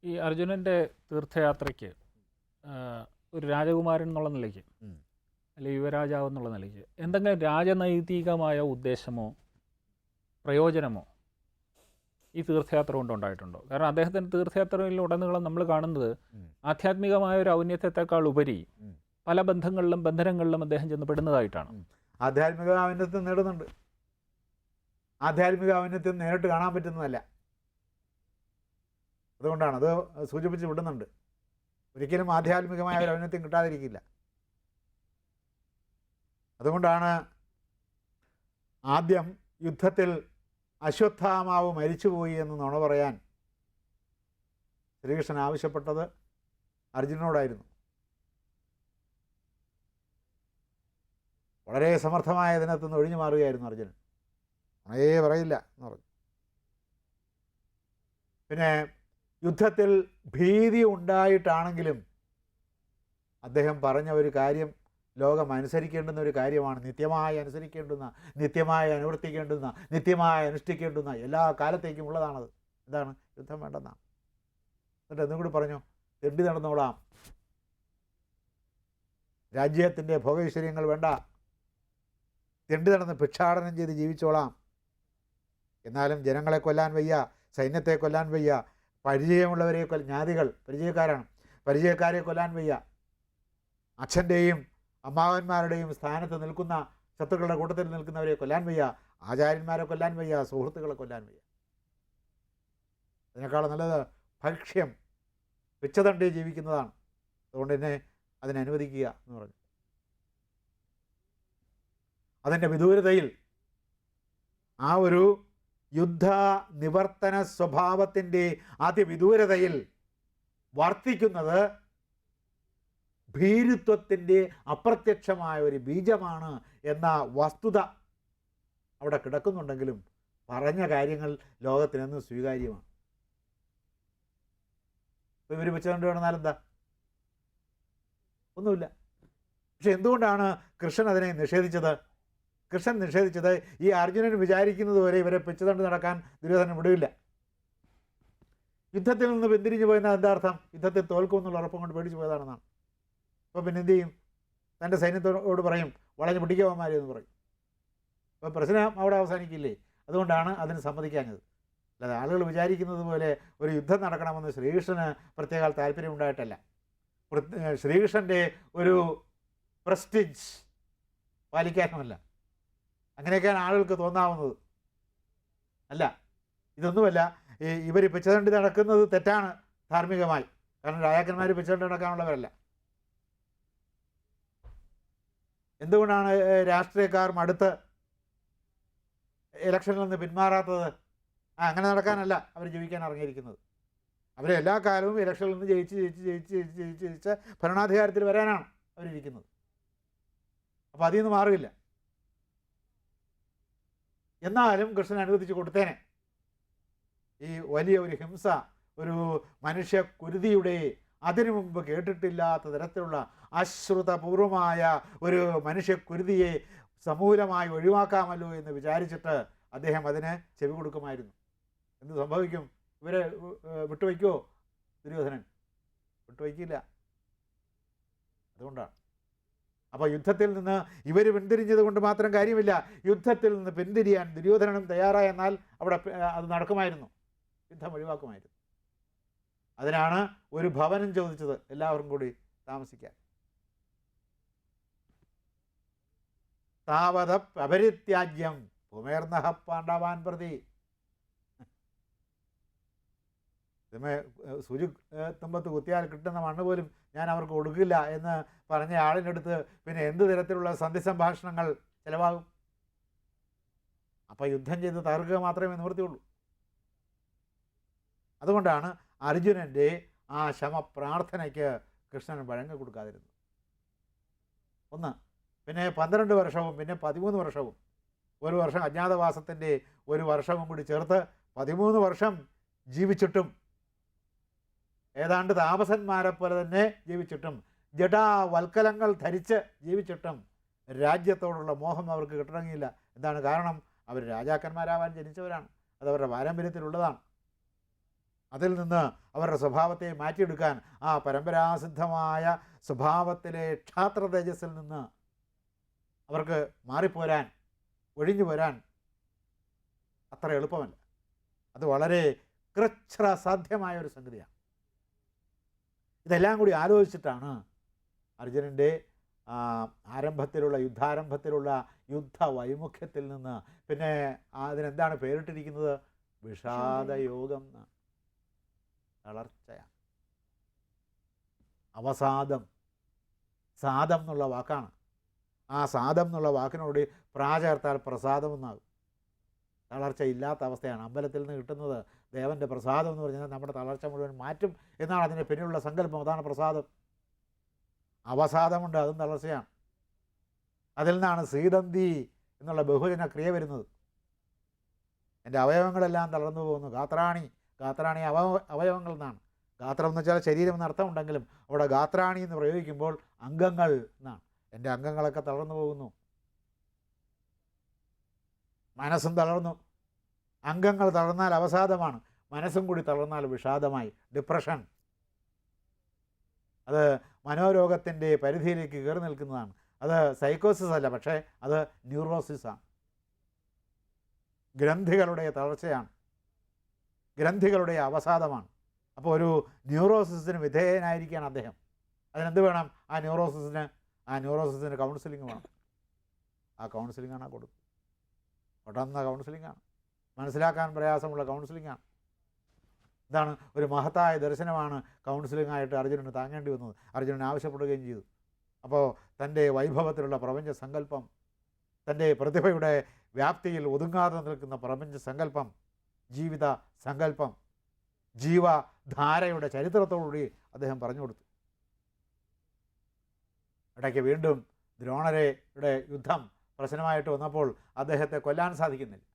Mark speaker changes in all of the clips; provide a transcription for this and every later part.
Speaker 1: ഈ അർജുനൻ്റെ തീർത്ഥയാത്രയ്ക്ക് ഒരു രാജകുമാരൻ എന്നുള്ള നിലയ്ക്ക് അല്ലെങ്കിൽ യുവരാജാവ് എന്നുള്ള നിലയ്ക്ക് എന്തെങ്കിലും രാജനൈതികമായ ഉദ്ദേശമോ പ്രയോജനമോ ഈ തീർത്ഥയാത്ര കൊണ്ടുണ്ടായിട്ടുണ്ടോ? കാരണം അദ്ദേഹത്തിൻ്റെ തീർത്ഥയാത്രയിൽ ഉടനീളം നമ്മൾ കാണുന്നത് ആധ്യാത്മികമായ ഒരു ഔന്നത്യത്തെക്കാൾ ഉപരി പല ബന്ധങ്ങളിലും ബന്ധനങ്ങളിലും അദ്ദേഹം ചെന്ന് പെടുന്നതായിട്ടാണ്.
Speaker 2: ആധ്യാത്മിക ഔന്നത്യം നേടുന്നുണ്ട്. ആധ്യാത്മിക ഔന്നത്യം നേരിട്ട് കാണാൻ പറ്റുന്നതല്ല. അതുകൊണ്ടാണ് അത് സൂചിപ്പിച്ച് വിടുന്നുണ്ട്. ഒരിക്കലും ആധ്യാത്മികമായ ഒരു ഔന്നത്യം കിട്ടാതിരിക്കില്ല. അതുകൊണ്ടാണ് ആദ്യം യുദ്ധത്തിൽ അശ്വത്ഥാമാവ് മരിച്ചുപോയി എന്ന് നുണ പറയാൻ ശ്രീകൃഷ്ണൻ ആവശ്യപ്പെട്ടത് അർജുനനോടായിരുന്നു. വളരെ സമർത്ഥമായ ഇതിനകത്ത് നിന്ന് ഒഴിഞ്ഞു മാറുകയായിരുന്നു അർജുനൻ. നുണയേ പറയില്ല എന്ന് പറഞ്ഞു. പിന്നെ യുദ്ധത്തിൽ ഭീതി ഉണ്ടായിട്ടാണെങ്കിലും അദ്ദേഹം പറഞ്ഞ ഒരു കാര്യം ലോകം അനുസരിക്കേണ്ടുന്ന ഒരു കാര്യമാണ്. നിത്യമായി അനുസരിക്കേണ്ടുന്ന, നിത്യമായി അനുവർത്തിക്കേണ്ടുന്ന, നിത്യമായി അനുഷ്ഠിക്കേണ്ടുന്ന എല്ലാ കാലത്തേക്കും ഉള്ളതാണത്. എന്താണ്? യുദ്ധം വേണ്ടെന്നാണ്. എന്നിട്ട് എന്നും കൂടി പറഞ്ഞു, തെണ്ടി നടന്നോളാം, രാജ്യത്തിൻ്റെ ഭോഗൈശ്വര്യങ്ങൾ വേണ്ട, തെണ്ടി നടന്ന് ഭിക്ഷാടനം ചെയ്ത് ജീവിച്ചോളാം, എന്നാലും ജനങ്ങളെ കൊല്ലാൻ വയ്യ, സൈന്യത്തെ കൊല്ലാൻ വയ്യ, പരിചയമുള്ളവരെ ജ്ഞാതികൾ പരിചയക്കാരാണ്, പരിചയക്കാരെ കൊല്ലാൻ വയ്യ, അച്ഛൻ്റെയും അമ്മാവന്മാരുടെയും സ്ഥാനത്ത് നിൽക്കുന്ന ശത്രുക്കളുടെ കൂട്ടത്തിൽ നിൽക്കുന്നവരെ കൊല്ലാൻ വയ്യ, ആചാര്യന്മാരെ കൊല്ലാൻ വയ്യ, സുഹൃത്തുക്കളെ കൊല്ലാൻ വയ്യ. അതിനേക്കാളും നല്ലത് ഭക്ഷ്യം പിച്ചതണ്ടി ജീവിക്കുന്നതാണ്. അതുകൊണ്ട് തന്നെ അതിനനുവദിക്കുക എന്ന് പറഞ്ഞു. അതിൻ്റെ വിദൂരതയിൽ, ആ ഒരു യുദ്ധ നിവർത്തന സ്വഭാവത്തിൻ്റെ അതിവിദൂരതയിൽ വർത്തിക്കുന്നത് ഭീരുത്വത്തിൻ്റെ അപ്രത്യക്ഷമായ ഒരു ബീജമാണ് എന്ന വസ്തുത അവിടെ കിടക്കുന്നുണ്ടെങ്കിലും പറഞ്ഞ കാര്യങ്ങൾ ലോകത്തിനെന്ന് സ്വീകാര്യമാണ്. ഇപ്പോൾ ഇവർ വെച്ചുകൊണ്ട് വേണമെന്നാൽ എന്താ? ഒന്നുമില്ല. പക്ഷെ എന്തുകൊണ്ടാണ് കൃഷ്ണൻ അതിനെ നിഷേധിച്ചത്? കൃഷ്ണൻ നിഷേധിച്ചത് ഈ അർജുനൻ വിചാരിക്കുന്നത് വരെ ഇവരെ പിച്ചുതണ്ട് നടക്കാൻ ദുര്യോധനൻ വിടില്ല. യുദ്ധത്തിൽ നിന്ന് പിന്തിരിഞ്ഞു പോയെന്നാൽ എന്താ അർത്ഥം? യുദ്ധത്തിൽ തോൽക്കുമെന്നുള്ള ഉറപ്പം കൊണ്ട് പേടിച്ചു പോയതാണെന്നാണ്. അപ്പോൾ പിന്നെ എന്ത് ചെയ്യും? തൻ്റെ സൈന്യത്തോട് പറയും, വളഞ്ഞ് പിടിക്കവന്മാരെ എന്ന് പറയും. അപ്പോൾ പ്രശ്നം അവിടെ അവസാനിക്കില്ലേ? അതുകൊണ്ടാണ് അതിന് സമ്മതിക്കാഞ്ഞത്. അല്ലാതെ ആളുകൾ വിചാരിക്കുന്നത് പോലെ ഒരു യുദ്ധം നടക്കണമെന്ന് ശ്രീകൃഷ്ണന് പ്രത്യേക താല്പര്യമുണ്ടായിട്ടല്ല. ശ്രീകൃഷ്ണൻ്റെ ഒരു പ്രസ്റ്റീജ് പാലിക്കാനുമല്ല. അങ്ങനെയൊക്കെയാണ് ആളുകൾക്ക് തോന്നാവുന്നത്. അല്ല, ഇതൊന്നുമല്ല. ഇവർ പിച്ചതണ്ടി നടക്കുന്നത് തെറ്റാണ് ധാർമ്മികമായി. കാരണം രാജാക്കന്മാർ പിച്ചതണ്ടി നടക്കാനുള്ളവരല്ല. എന്തുകൊണ്ടാണ് രാഷ്ട്രീയക്കാർ മടുത്ത് ഇലക്ഷനിൽ നിന്ന് പിന്മാറാത്തത്? അങ്ങനെ നടക്കാനല്ല അവർ ജീവിക്കാൻ ഇറങ്ങിയിരിക്കുന്നത്. അവർ എല്ലാ കാലവും ഇലക്ഷനിൽ നിന്ന് ജയിച്ച് ഭരണാധികാരത്തിൽ വരാനാണ് അവരിയ്ക്കുന്നത്. അപ്പോൾ അതിൽ നിന്ന് മാറില്ല. എന്നാലും കൃഷ്ണൻ അനുവദിച്ച് കൊടുത്തേനെ. ഈ വലിയ ഒരു ഹിംസ, ഒരു മനുഷ്യ കുരുതിയുടെ അതിനു മുമ്പ് കേട്ടിട്ടില്ലാത്ത തരത്തിലുള്ള അശ്രുതപൂർവമായ ഒരു മനുഷ്യക്കുരുതിയെ സമൂലമായി ഒഴിവാക്കാമല്ലോ എന്ന് വിചാരിച്ചിട്ട് അദ്ദേഹം അതിന് ചെവി കൊടുക്കുമായിരുന്നു. എന്ത് സംഭവിക്കും? ഇവരെ വിട്ടുവയ്ക്കുമോ ദുര്യോധനൻ? വിട്ടുവയ്ക്കില്ല. അതുകൊണ്ടാണ്. അപ്പോൾ യുദ്ധത്തിൽ നിന്ന് ഇവർ പിന്തിരിഞ്ഞത് കൊണ്ട് മാത്രം കാര്യമില്ല. യുദ്ധത്തിൽ നിന്ന് പിന്തിരിയാൻ ദുര്യോധനനും തയ്യാറായെന്നാൽ അവിടെ അത് നടക്കുമായിരുന്നു, യുദ്ധം ഒഴിവാക്കുമായിരുന്നു. അതിനാണ് ഒരു ഭവനം ചോദിച്ചത്, എല്ലാവരും കൂടി താമസിക്കാൻ. താവത അപരിത്യാജ്യം പുമേർന്നഹ പാണ്ഡവാൻ പ്രതി. ഇതുമേ സൂചി തുമ്പത്ത് കുത്തിയാൽ കിട്ടുന്ന മണ്ണ് പോലും ഞാൻ അവർക്ക് കൊടുക്കില്ല എന്ന് പറഞ്ഞ ആളിനടുത്ത് പിന്നെ എന്ത് തരത്തിലുള്ള സന്ധി സംഭാഷണങ്ങൾ ചിലവാകും? അപ്പോൾ യുദ്ധം ചെയ്ത് തകർക്കുക മാത്രമേ നിവൃത്തിയുള്ളൂ. അതുകൊണ്ടാണ് അർജുനൻ്റെ ആ ശമപ്രാർത്ഥനയ്ക്ക് കൃഷ്ണൻ വഴങ്ങി കൊടുക്കാതിരുന്നത്. ഒന്ന്. പിന്നെ 12 വർഷവും പിന്നെ 13 വർഷവും, ഒരു വർഷം അജ്ഞാതവാസത്തിൻ്റെ ഒരു വർഷവും കൂടി ചേർത്ത് 13 വർഷം ജീവിച്ചിട്ടും, ഏതാണ്ട് താപസന്മാരെ പോലെ തന്നെ ജീവിച്ചിട്ടും, ജടാവൽക്കലങ്ങൾ ധരിച്ച് ജീവിച്ചിട്ടും രാജ്യത്തോടുള്ള മോഹം അവർക്ക് കിട്ടണമെങ്കില്ല. എന്താണ് കാരണം? അവർ രാജാക്കന്മാരാവാൻ ജനിച്ചവരാണ്. അതവരുടെ പാരമ്പര്യത്തിലുള്ളതാണ്. അതിൽ നിന്ന് അവരുടെ സ്വഭാവത്തെ മാറ്റിയെടുക്കാൻ, ആ പരമ്പരാസിദ്ധമായ സ്വഭാവത്തിലെ ക്ഷാത്ര തേജസ്സിൽ നിന്ന് അവർക്ക് മാറിപ്പോരാൻ, ഒഴിഞ്ഞു പോരാൻ അത്ര എളുപ്പമല്ല. അത് വളരെ കൃച്ഛ്രസാധ്യമായ ഒരു സംഗതിയാണ്. ഇതെല്ലാം കൂടി ആലോചിച്ചിട്ടാണ് അർജുനൻ്റെ ആരംഭത്തിലുള്ള യുദ്ധാരംഭത്തിലുള്ള യുദ്ധവൈമുഖ്യത്തിൽ നിന്ന്, പിന്നെ അതിനെന്താണ് പേരിട്ടിരിക്കുന്നത്, വിഷാദയോഗം എന്നാണ്. തളർച്ചയാണ്, അവസാദം. സാദം എന്നുള്ള വാക്കാണ്. ആ സാദം എന്നുള്ള വാക്കിനോട് പ്രാ ചേർത്താൽ പ്രസാദം എന്നാകും. തളർച്ച ഇല്ലാത്ത അവസ്ഥയാണ്. അമ്പലത്തിൽ നിന്ന് കിട്ടുന്നത് ദേവൻ്റെ പ്രസാദം എന്ന് പറഞ്ഞാൽ നമ്മുടെ തളർച്ച മുഴുവൻ മാറ്റും എന്നാണ് അതിൻ്റെ പിന്നിലുള്ള സങ്കല്പം. അതാണ് പ്രസാദം. അവസാദമുണ്ട്, അതും തളർച്ചയാണ്. അതിൽ നിന്നാണ് സീതന്തി എന്നുള്ള ബഹുജന ക്രിയ വരുന്നത്. എൻ്റെ അവയവങ്ങളെല്ലാം തളർന്നു പോകുന്നു. ഗാത്രാണി അവയവങ്ങൾ എന്നാണ്. ഗാത്രം എന്ന് വെച്ചാൽ ശരീരം എന്നർത്ഥമുണ്ടെങ്കിലും അവിടെ ഗാത്രാണി എന്ന് പ്രയോഗിക്കുമ്പോൾ അംഗങ്ങൾ എന്നാണ്. എൻ്റെ അംഗങ്ങളൊക്കെ തളർന്നു പോകുന്നു. മനസ്സും തളർന്നു. അംഗങ്ങൾ തളർന്നാൽ അവസാദമാണ്, മനസ്സും കൂടി തളർന്നാൽ വിഷാദമായി, ഡിപ്രഷൻ. അത് മനോരോഗത്തിൻ്റെ പരിധിയിലേക്ക് കയറി നിൽക്കുന്നതാണ്. അത് സൈക്കോസിസ് അല്ല, പക്ഷേ അത് ന്യൂറോസിസാണ്. ഗ്രന്ഥികളുടെ തളർച്ചയാണ്, ഗ്രന്ഥികളുടെ അവസാദമാണ്. അപ്പോൾ ഒരു ന്യൂറോസിസിന് വിധേയനായിരിക്കുകയാണ് അദ്ദേഹം. അതിനെന്ത് വേണം? ആ ന്യൂറോസിസിന് കൗൺസിലിംഗ് വേണം. ആ കൗൺസിലിംഗാണ് കൊടുത്തത്. പെട്ടെന്ന കൗൺസിലിംഗാണ്, മനസ്സിലാക്കാൻ പ്രയാസമുള്ള കൗൺസിലിംഗാണ്. ഇതാണ് ഒരു മഹത്തായ ദർശനമാണ് കൗൺസിലിംഗായിട്ട് അർജുനന് താങ്ങേണ്ടി വന്നത്. അർജുനൻ ആവശ്യപ്പെടുകയും ചെയ്തു. അപ്പോൾ തൻ്റെ വൈഭവത്തിലുള്ള പ്രപഞ്ച സങ്കല്പം, തൻ്റെ പ്രതിഭയുടെ വ്യാപ്തിയിൽ ഒതുങ്ങാതെ നിൽക്കുന്ന പ്രപഞ്ച സങ്കല്പം, ജീവിത സങ്കല്പം, ജീവധാരയുടെ ചരിത്രത്തോടുകൂടി അദ്ദേഹം പറഞ്ഞു കൊടുത്തു. ഇടയ്ക്ക് വീണ്ടും ദ്രോണരുടെ യുദ്ധം പ്രശ്നമായിട്ട് വന്നപ്പോൾ അദ്ദേഹത്തെ കൊല്ലാൻ സാധിക്കുന്നില്ല.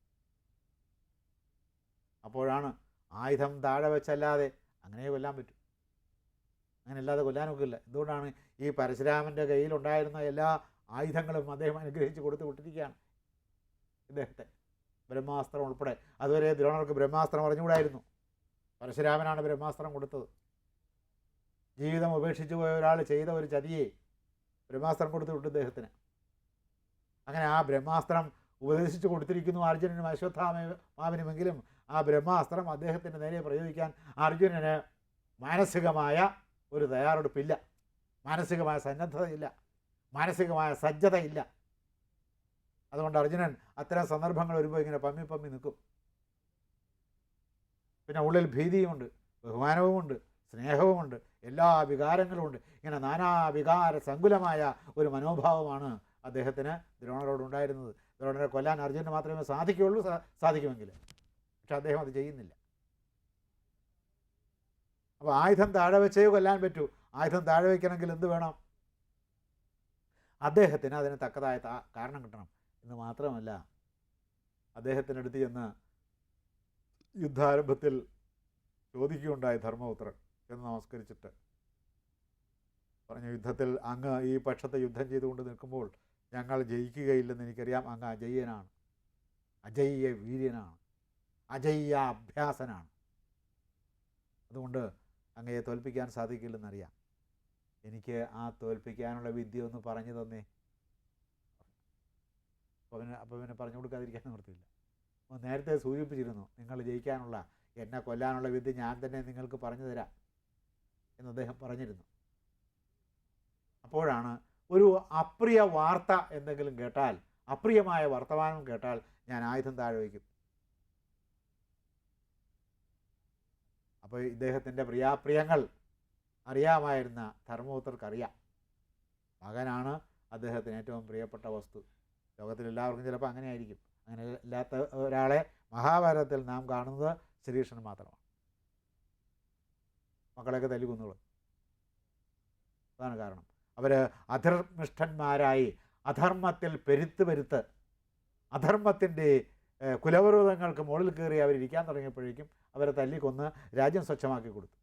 Speaker 2: അപ്പോഴാണ് ആയുധം താഴെ വെച്ചല്ലാതെ അങ്ങനെ കൊല്ലാൻ പറ്റും, അങ്ങനെ അല്ലാതെ കൊല്ലാനൊക്കില്ല. എന്തുകൊണ്ടാണ്? ഈ പരശുരാമൻ്റെ കയ്യിലുണ്ടായിരുന്ന എല്ലാ ആയുധങ്ങളും അദ്ദേഹം അനുഗ്രഹിച്ച് കൊടുത്ത് വിട്ടിരിക്കുകയാണ് ഇദ്ദേഹത്തെ, ബ്രഹ്മാസ്ത്രം ഉൾപ്പെടെ. അതുവരെ ദ്രോണർക്ക് ബ്രഹ്മാസ്ത്രം അറിഞ്ഞുകൂടായിരുന്നു. പരശുരാമനാണ് ബ്രഹ്മാസ്ത്രം കൊടുത്തത്. ജീവിതം ഉപേക്ഷിച്ചു പോയ ഒരാൾ ചെയ്ത ഒരു ചതിയെ ബ്രഹ്മാസ്ത്രം കൊടുത്ത് വിട്ടു ഇദ്ദേഹത്തിന്. അങ്ങനെ ആ ബ്രഹ്മാസ്ത്രം ഉപദേശിച്ചു കൊടുത്തിരിക്കുന്നു അർജുനനും അശ്വത്ഥാമാവിനുമെങ്കിലും ആ ബ്രഹ്മാസ്ത്രം അദ്ദേഹത്തിൻ്റെ നേരെ പ്രയോഗിക്കാൻ അർജുനന് മാനസികമായ ഒരു തയ്യാറെടുപ്പില്ല, മാനസികമായ സന്നദ്ധതയില്ല, മാനസികമായ സജ്ജതയില്ല. അതുകൊണ്ട് അർജുനൻ അത്തരം സന്ദർഭങ്ങൾ വരുമ്പോൾ ഇങ്ങനെ പമ്മി നിൽക്കും. പിന്നെ ഉള്ളിൽ ഭീതിയുമുണ്ട്, ബഹുമാനവുമുണ്ട്, സ്നേഹവുമുണ്ട്, എല്ലാ വികാരങ്ങളുമുണ്ട്. ഇങ്ങനെ നാനാവികാര സങ്കുലമായ ഒരു മനോഭാവമാണ് അദ്ദേഹത്തിന് ദ്രോണരോടുണ്ടായിരുന്നത്. ദ്രോണരെ കൊല്ലാൻ അർജുനന് മാത്രമേ സാധിക്കുകയുള്ളൂ, സാധിക്കുമെങ്കിൽ. പക്ഷെ അദ്ദേഹം അത് ചെയ്യുന്നില്ല. അപ്പോൾ ആയുധം താഴെ വെച്ചേ കൊല്ലാൻ പറ്റൂ. ആയുധം താഴെ വയ്ക്കണമെങ്കിൽ എന്ത് വേണം? അദ്ദേഹത്തിന് അതിന് തക്കതായ കാരണം കിട്ടണം എന്ന് മാത്രമല്ല, അദ്ദേഹത്തിനടുത്ത് ചെന്ന് യുദ്ധാരംഭത്തിൽ ചോദിക്കുകയുണ്ടായി ധർമ്മപുത്രൻ എന്ന് നമസ്കരിച്ചിട്ട് പറഞ്ഞു, യുദ്ധത്തിൽ അങ്ങ് ഈ പക്ഷത്തെ യുദ്ധം ചെയ്തുകൊണ്ട് നിൽക്കുമ്പോൾ ഞങ്ങൾ ജയിക്കുകയില്ലെന്ന് എനിക്കറിയാം. അങ്ങ് അജയ്യനാണ്, അജയ്യ വീര്യനാണ്, അജയ്യ അഭ്യാസനാണ്. അതുകൊണ്ട് അങ്ങയെ തോൽപ്പിക്കാൻ സാധിക്കില്ലെന്നറിയാം. എനിക്ക് ആ തോൽപ്പിക്കാനുള്ള വിദ്യ ഒന്ന് പറഞ്ഞു തന്നേ. അപ്പോൾ പിന്നെ പറഞ്ഞു കൊടുക്കാതിരിക്കാൻ നിവൃത്തിയില്ല. നേരത്തെ സൂചിപ്പിച്ചിരുന്നു, നിങ്ങൾ ജയിക്കാനുള്ള, എന്നെ കൊല്ലാനുള്ള വിദ്യ ഞാൻ തന്നെ നിങ്ങൾക്ക് പറഞ്ഞു തരാം എന്ന് അദ്ദേഹം പറഞ്ഞിരുന്നു. അപ്പോഴാണ് ഒരു അപ്രിയ വാർത്ത എന്തെങ്കിലും കേട്ടാൽ, അപ്രിയമായ വർത്തമാനം കേട്ടാൽ ഞാൻ ആയുധം താഴെ വയ്ക്കും. അപ്പോൾ ഇദ്ദേഹത്തിൻ്റെ പ്രിയാപ്രിയങ്ങൾ അറിയാമായിരുന്ന ധർമ്മപുത്രർക്കറിയാം. മകനാണ് അദ്ദേഹത്തിന് ഏറ്റവും പ്രിയപ്പെട്ട വസ്തു. ലോകത്തിലെല്ലാവർക്കും ചിലപ്പോൾ അങ്ങനെ ആയിരിക്കും. അങ്ങനെ ഇല്ലാത്ത ഒരാളെ മഹാഭാരതത്തിൽ നാം കാണുന്നത് ശ്രീകൃഷ്ണൻ മാത്രമാണ്. മക്കളെയൊക്കെ തല്ലിക്കൊന്നുള്ളൂ. അതാണ് കാരണം. അവർ അധർമ്മിഷ്ഠന്മാരായി അധർമ്മത്തിൽ പെരുത്ത് അധർമ്മത്തിൻ്റെ കുലപർവ്വതങ്ങൾക്ക് മുകളിൽ കയറി അവരിയ്ക്കാൻ തുടങ്ങിയപ്പോഴേക്കും അവരെ തല്ലിക്കൊന്ന് രാജ്യം സ്വച്ഛമാക്കി കൊടുത്തു.